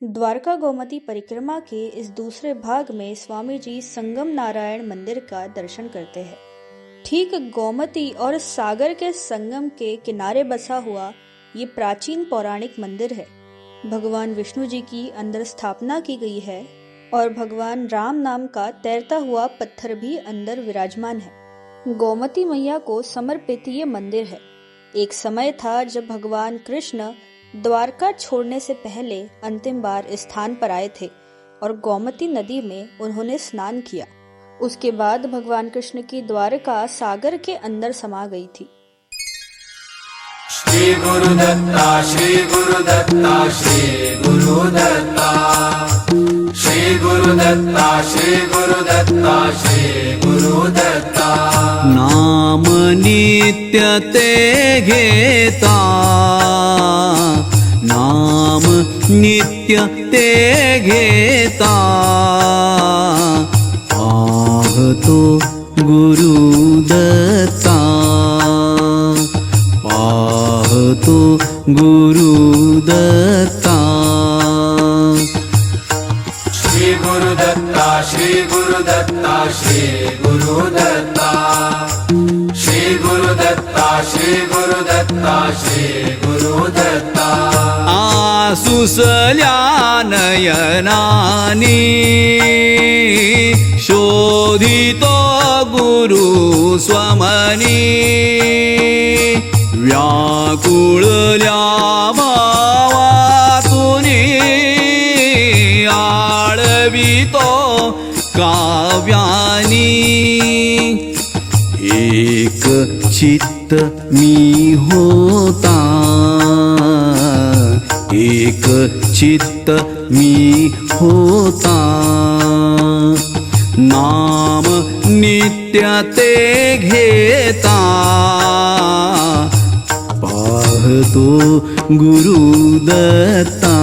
द्वारका गोमती परिक्रमा के इस दूसरे भाग में स्वामी जी संगम नारायण मंदिर का दर्शन करते हैं। ठीक गोमती और सागर के संगम के किनारे बसा हुआ ये प्राचीन पौराणिक मंदिर है। भगवान विष्णु जी की अंदर स्थापना की गई है और भगवान राम नाम का तैरता हुआ पत्थर भी अंदर विराजमान है। गोमती मैया को समर्पित ये मंदिर है। एक समय था जब भगवान कृष्ण द्वारका छोड़ने से पहले अंतिम बार इस स्थान पर आए थे और गोमती नदी में उन्होंने स्नान किया। उसके बाद भगवान कृष्ण की द्वारका सागर के अंदर समा गई थी। श्री गुरुदत्ता श्री गुरुदत्ता श्री गुरुदत्ता श्री गुरुदत्ता श्री गुरुदत्ता श्री गुरुदत्ता। नाम नित्य ते घेता, नाम नित्य ते घेता, पाहतो गुरुदत्ता, पाहतो गुरुदत्ता। श्री गुरुदत्ता श्री गुरुदत्ता श्री गुरुदत्ता श्री गुरुदत्ता श्री गुरुदत्ता श्री गुरुदत्ता। आसुसल्या नयनानी शोधितो गुरु स्वमनी, व्याकुळल्या भावातुनी आळवितो काव्यानी। एक चित्त मी होता, एक चित्त मी होता, नाम नित्य ते घेता, पाहतो गुरुदत्ता।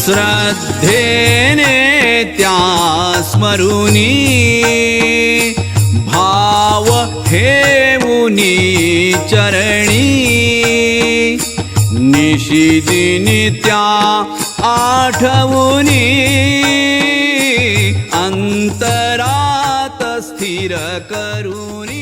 श्रद्धेने त्या स्मरुनी, भाव ठेवुनी चरणी, निशिदिनी त्या आठवुनी, अंतरात स्थिर करुनी।